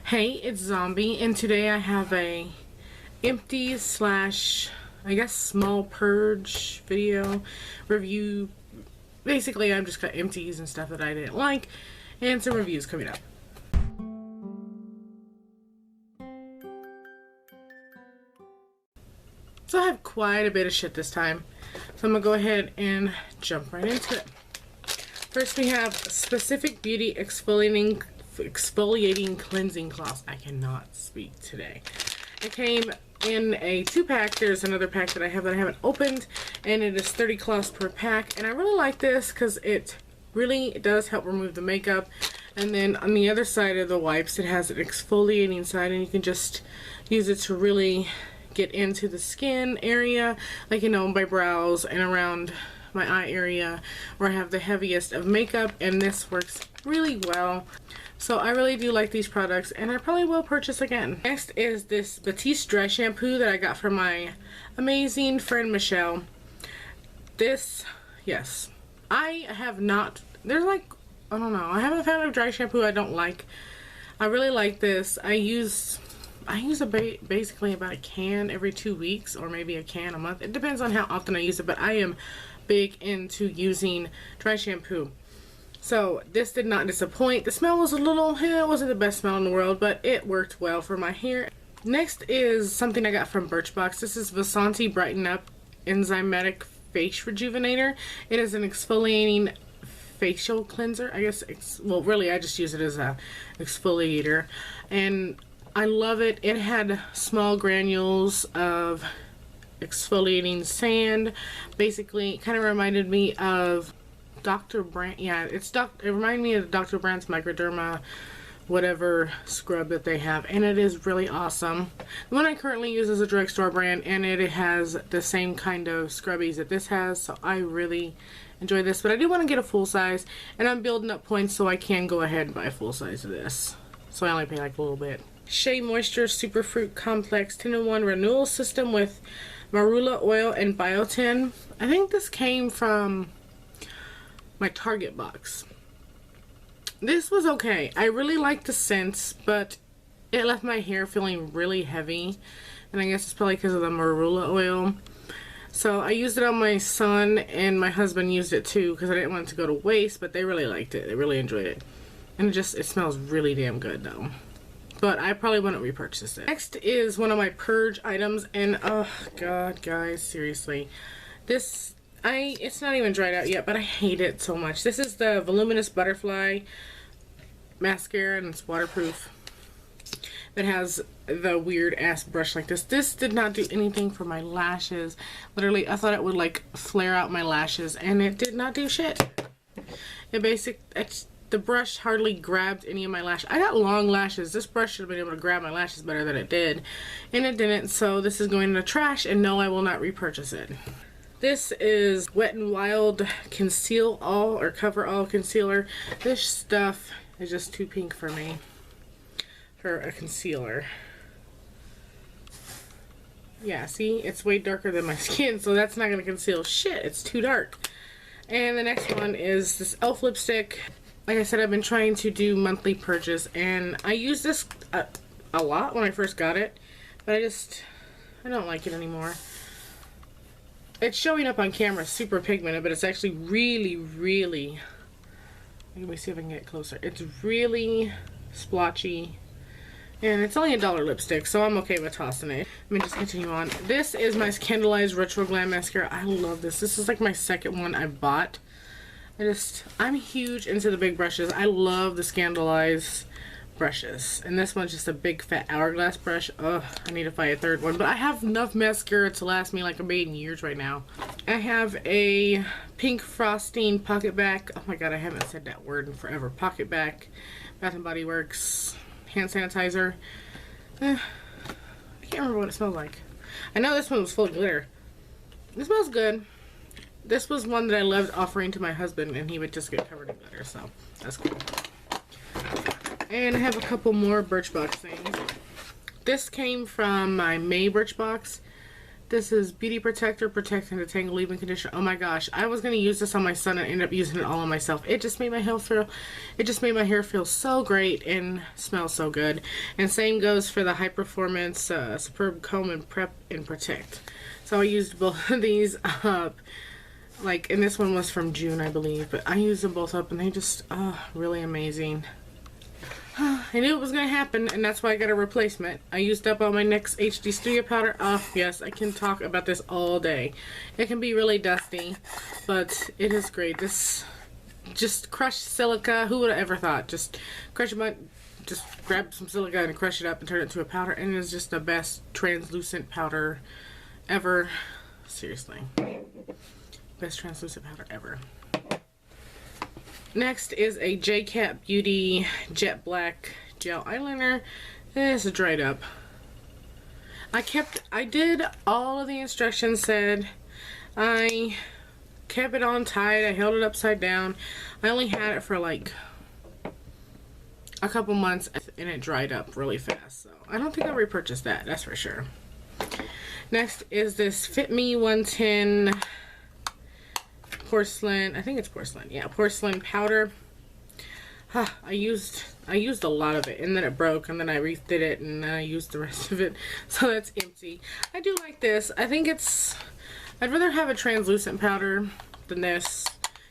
Hey, it's Zombie, and today I have a Empties slash, I guess, small Purge video review. Basically, I've just got empties and stuff that I didn't like, and some reviews coming up. So I have quite a bit of shit this time, so I'm gonna go ahead and jump right into it. First, we have Specific Beauty Exfoliating Cleansing Cloths. I cannot speak today. It came in a 2-pack. There's another pack that I haven't opened, and it is 30 cloths per pack. And I really like this because it really does help remove the makeup. And then on the other side of the wipes, it has an exfoliating side, and you can just use it to really get into the skin area, like, you know, my brows and around my eye area where I have the heaviest of makeup, and this works really well. So I really do like these products, and I probably will purchase again. Next is this Batiste dry shampoo that I got from my amazing friend Michelle. This, yes, I have not, there's like, I don't know, I haven't found a dry shampoo I don't like. I really like this. I use basically about a can every 2 weeks, or maybe a can a month. It depends on how often I use it, but I am big into using dry shampoo. So this did not disappoint. The smell was a little, it wasn't the best smell in the world, but it worked well for my hair. Next is something I got from Birchbox. This is Vasanti Brighten Up Enzymatic Face Rejuvenator. It is an exfoliating facial cleanser. I guess, well, really I just use it as a exfoliator, and I love it. It had small granules of exfoliating sand. Basically, it kind of reminded me of Dr. Brandt. Yeah, it reminded me of Dr. Brandt's Microderma whatever scrub that they have, and it is really awesome. The one I currently use is a drugstore brand, and it has the same kind of scrubbies that this has, so I really enjoy this. But I do want to get a full size, and I'm building up points so I can go ahead and buy a full size of this. So I only pay like a little bit. Shea Moisture Superfruit Complex 10-in-1 Renewal System with marula oil and biotin. I think this came from my Target box. This was okay. I really liked the scents, but it left my hair feeling really heavy, and I guess it's probably because of the marula oil. So I used it on my son, and my husband used it too because I didn't want it to go to waste, but they really liked it. They really enjoyed it. And it smells really damn good though. But I probably wouldn't repurchase it. Next is one of my Purge items, and oh god, guys, seriously. It's not even dried out yet, but I hate it so much. This is the Voluminous Butterfly Mascara, and it's waterproof. It has the weird ass brush like this. This did not do anything for my lashes. Literally, I thought it would like flare out my lashes, and it did not do shit. The brush hardly grabbed any of my lashes. I got long lashes. This brush should have been able to grab my lashes better than it did, and it didn't. So this is going in the trash, and no, I will not repurchase it. This is Wet n Wild Conceal All or Cover All Concealer. This stuff is just too pink for me for a concealer. Yeah, see? It's way darker than my skin, so that's not going to conceal shit. It's too dark. And the next one is this e.l.f. lipstick. Like I said, I've been trying to do monthly purges, and I used this a lot when I first got it, but I don't like it anymore. It's showing up on camera super pigmented, but it's actually really, let me see if I can get closer. It's really splotchy, and it's only $1 lipstick, so I'm okay with tossing it. Let me just continue on. This is my Scandalized Retro Glam Mascara. I love this. This is like my second one I bought. I'm huge into the big brushes. I love the Scandalized brushes, and this one's just a big fat hourglass brush. Ugh, I need to buy a third one, but I have enough mascara to last me like a million years right now. I have a pink frosting pocket back. Oh my god, I haven't said that word in forever. Pocket back, Bath and Body Works hand sanitizer. I can't remember what it smells like. I know this one was full of glitter. It smells good. This was one that I loved offering to my husband, and he would just get covered in glitter, so that's cool. And I have a couple more Birchbox things. This came from my May Birchbox. This is Beauty Protector, Protect and Detangle Leave-In Conditioner. Oh my gosh, I was gonna use this on my son and ended up using it all on myself. It just made my hair feel so great and smell so good. And same goes for the High Performance Superb Comb and Prep and Protect. So I used both of these up. Like, and this one was from June, I believe, but I used them both up and they just, really amazing. I knew it was going to happen, and that's why I got a replacement. I used up all my NYX HD Studio powder. Oh, yes, I can talk about this all day. It can be really dusty, but it is great. This just crushed silica. Who would have ever thought? Just crush it, just grab some silica and crush it up and turn it into a powder, and it's just the best translucent powder ever. Seriously. Best translucent powder ever. Next is a J-Cat Beauty Jet Black Gel Eyeliner. This is dried up. I did all of the instructions said. I kept it on tight. I held it upside down. I only had it for like a couple months and it dried up really fast. So I don't think I'll repurchase that. That's for sure. Next is this Fit Me 110 porcelain, I think it's porcelain, yeah, porcelain powder. I used a lot of it and then it broke and then I refit it and then I used the rest of it, so that's empty. I do like this. I think I'd rather have a translucent powder than this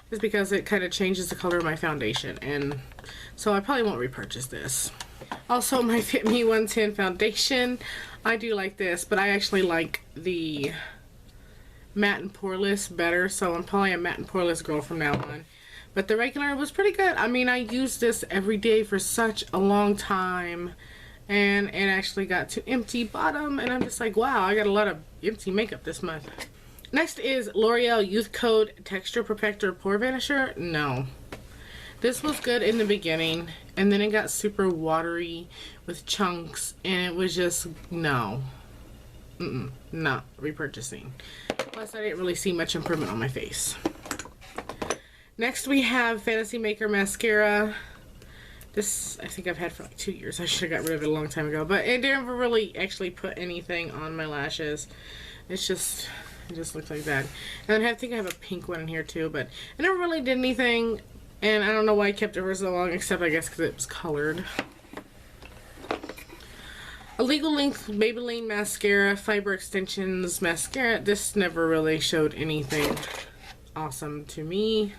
just because it kind of changes the color of my foundation, and so I probably won't repurchase this. Also, my Fit Me 110 foundation, I do like this, but I actually like the matte and poreless better, so I'm probably a matte and poreless girl from now on. But the regular was pretty good. I mean, I used this every day for such a long time, and it actually got to empty bottom, and I'm just like, wow, I got a lot of empty makeup this month. Next is L'Oreal Youth Code Texture Perfector Pore Vanisher. No. This was good in the beginning, and then it got super watery with chunks, and it was just, no. Not repurchasing. Plus, I didn't really see much improvement on my face. Next, we have Fantasy Maker Mascara. This, I think I've had for like 2 years. I should have got rid of it a long time ago. But it never really actually put anything on my lashes. It just looks like that. And I think I have a pink one in here too. But it never really did anything. And I don't know why I kept it for so long. Except, I guess, because it was colored. A Legal Length Maybelline Mascara, Fiber Extensions Mascara. This never really showed anything awesome to me.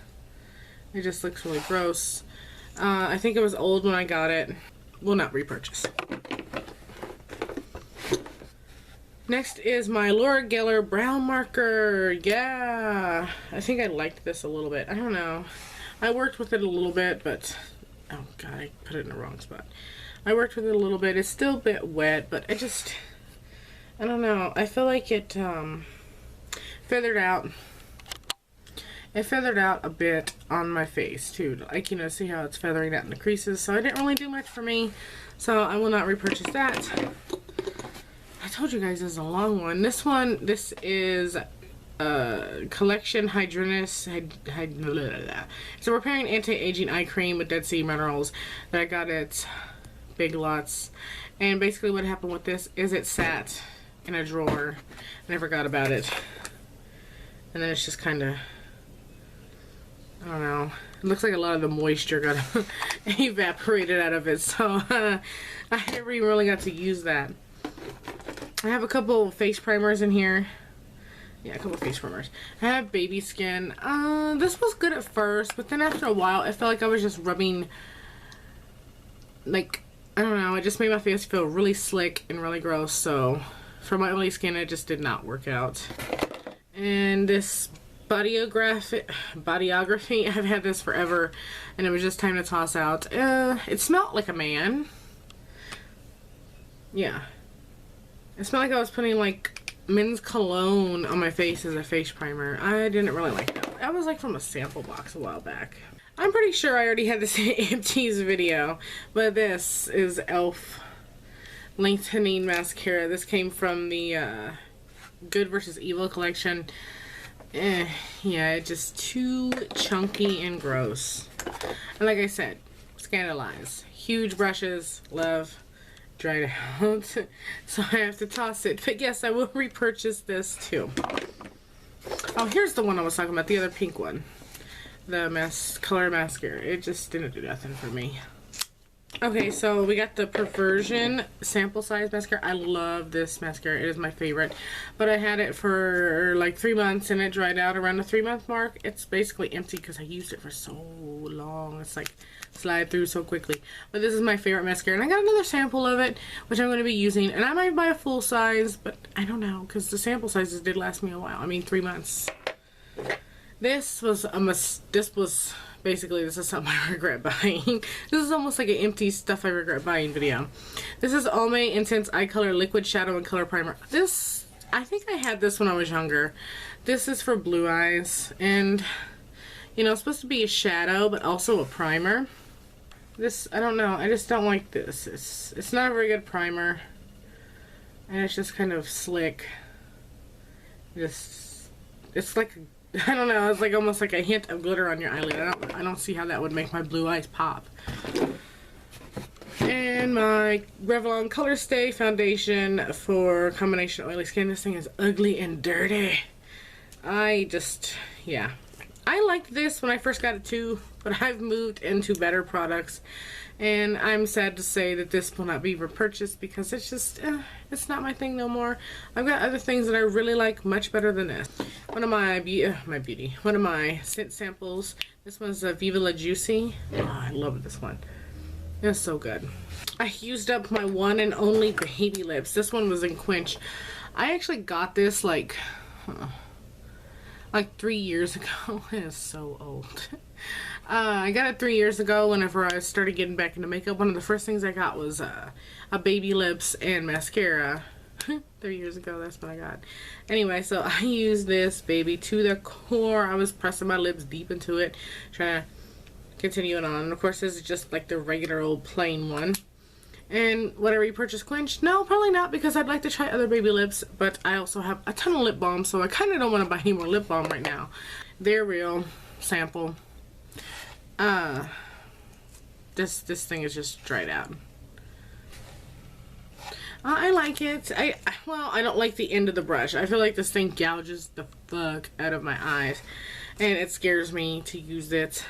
It just looks really gross. I think it was old when I got it. Will not repurchase. Next is my Laura Geller Brow Marker. Yeah, I think I liked this a little bit. I don't know. I worked with it a little bit, but oh god, I put it in the wrong spot. I worked with it a little bit. It's still a bit wet, but I don't know. I feel like it feathered out. It feathered out a bit on my face too. Like, you know, see how it's feathering out in the creases. So it didn't really do much for me. So I will not repurchase that. I told you guys this is a long one. This is Collection Hydrinus. It's a repairing anti-aging eye cream with Dead Sea minerals that I got at Big Lots. And basically what happened with this is it sat in a drawer and I forgot about it. And then it's just kind of, I don't know. It looks like a lot of the moisture got evaporated out of it. So I never really got to use that. I have a couple of face primers in here. Yeah, a couple of face primers. I have Baby Skin. This was good at first, but then after a while, it felt like I was just rubbing, like, I don't know, it just made my face feel really slick and really gross. So for my oily skin, it just did not work out. And this Bodyography, I've had this forever, and it was just time to toss out. It smelled like a man. Yeah. It smelled like I was putting like men's cologne on my face as a face primer. I didn't really like that. That was like from a sample box a while back. I'm pretty sure I already had this Empties video, but this is e.l.f. Lengthening Mascara. This came from the Good vs. Evil collection. Yeah, it's just too chunky and gross. And like I said, scandalize. Huge brushes, love. dried out. So I have to toss it. But yes, I will repurchase this too. Oh, here's the one I was talking about, the other pink one. The color mascara. It just didn't do nothing for me. Okay, so we got the Perversion sample size mascara. I love this mascara. It is my favorite. But I had it for like 3 months and it dried out around the 3-month mark. It's basically empty because I used it for so long. It's like slide through so quickly. But this is my favorite mascara. And I got another sample of it, which I'm going to be using. And I might buy a full size, but I don't know because the sample sizes did last me a while. I mean, 3 months. This was basically, this is something I regret buying. This is almost like an empty stuff I regret buying video. This is Almay Intense Eye Color Liquid Shadow and Color Primer. This, I think I had this when I was younger. This is for blue eyes. And, you know, it's supposed to be a shadow, but also a primer. This, I don't know. I just don't like this. It's not a very good primer. And it's just kind of slick. It's like, I don't know, it's like almost like a hint of glitter on your eyelid. I don't see how that would make my blue eyes pop. And my Revlon Color Stay foundation for combination oily skin. This thing is ugly and dirty. Yeah. I liked this when I first got it too, but I've moved into better products. And I'm sad to say that this will not be repurchased because it's just, it's not my thing no more. I've got other things that I really like much better than this. One of one of my scent samples. This one's a Viva La Juicy. Oh, I love this one. It's so good. I used up my one and only baby lips. This one was in Quench. I actually got this like 3 years ago. It is so old. I got it 3 years ago whenever I started getting back into makeup. One of the first things I got was a baby lips and mascara. 3 years ago, that's what I got. Anyway, so I used this baby to the core. I was pressing my lips deep into it, trying to continue it on. And of course, this is just like the regular old plain one. And would I repurchase Quench? No, probably not, because I'd like to try other baby lips, but I also have a ton of lip balm, so I kind of don't want to buy any more lip balm right now. They're Real sample. This thing is just dried out. I like it. Well, I don't like the end of the brush. I feel like this thing gouges the fuck out of my eyes, and it scares me to use it.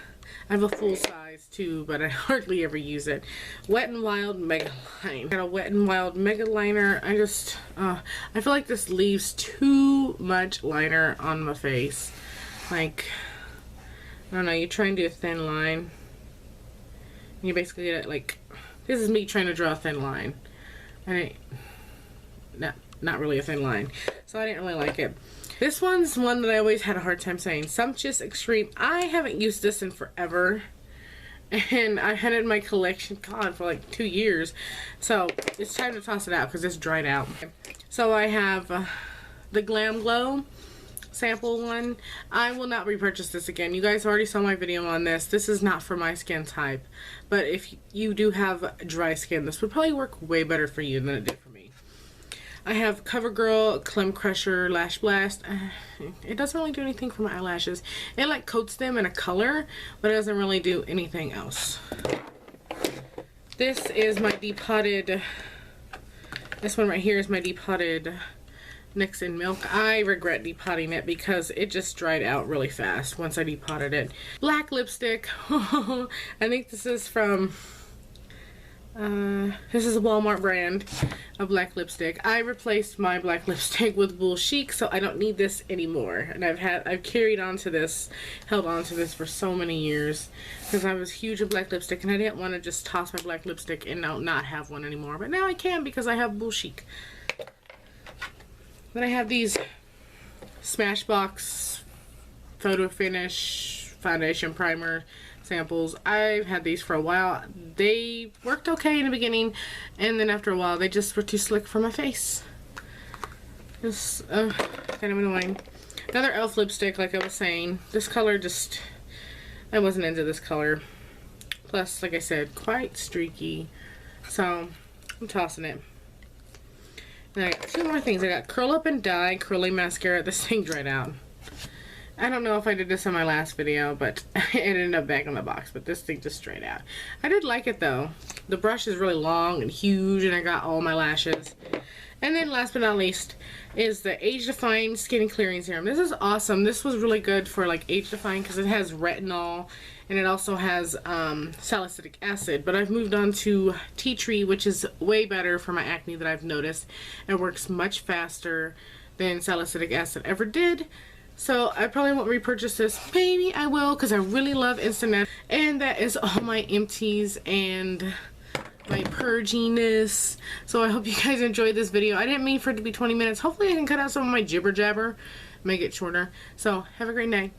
I have a full size too, but I hardly ever use it. Wet n Wild Mega Line. Got a Wet n Wild Mega Liner. I feel like this leaves too much liner on my face. Like, I don't know, you try and do a thin line. And you basically get it like, this is me trying to draw a thin line. And not really a thin line. So I didn't really like it. This one's one that I always had a hard time saying. Sumptuous Extreme. I haven't used this in forever. And I had it in my collection, God, for like 2 years. So it's time to toss it out because it's dried out. So I have the Glam Glow sample one. I will not repurchase this again. You guys already saw my video on this. This is not for my skin type. But if you do have dry skin, this would probably work way better for you than it did for me. I have CoverGirl Clem Crusher Lash Blast. It doesn't really do anything for my eyelashes. It like coats them in a color, but it doesn't really do anything else. This is my depotted, this one right here is my depotted NYX in Milk. I regret depotting it because it just dried out really fast once I depotted it. Black lipstick. I think this is from, this is a Walmart brand of black lipstick. I replaced my black lipstick with Bull Chic, so I don't need this anymore. And I've carried on to this, held on to this for so many years because I was huge with black lipstick and I didn't want to just toss my black lipstick and not have one anymore. But now I can because I have Bull Chic. Then I have these Smashbox Photo Finish Foundation Primer samples. I've had these for a while. They worked okay in the beginning, and then after a while they just were too slick for my face. Just kind of annoying. Another e.l.f. lipstick, like I was saying. This color just, I wasn't into this color. Plus, like I said, quite streaky. So, I'm tossing it. And I got two more things. I got Curl Up and Dye Curly Mascara. This thing dried out. I don't know if I did this in my last video, but it ended up back in the box. But this thing just straight out. I did like it though. The brush is really long and huge, and I got all my lashes. And then last but not least is the Age Defying Skin Clearing Serum. This is awesome. This was really good for like age defying because it has retinol and it also has salicylic acid. But I've moved on to tea tree, which is way better for my acne that I've noticed. It works much faster than salicylic acid ever did. So I probably won't repurchase this. Maybe I will because I really love Instant. And that is all my empties and my purginess. So I hope you guys enjoyed this video. I didn't mean for it to be 20 minutes. Hopefully I can cut out some of my jibber jabber, make it shorter. So have a great night.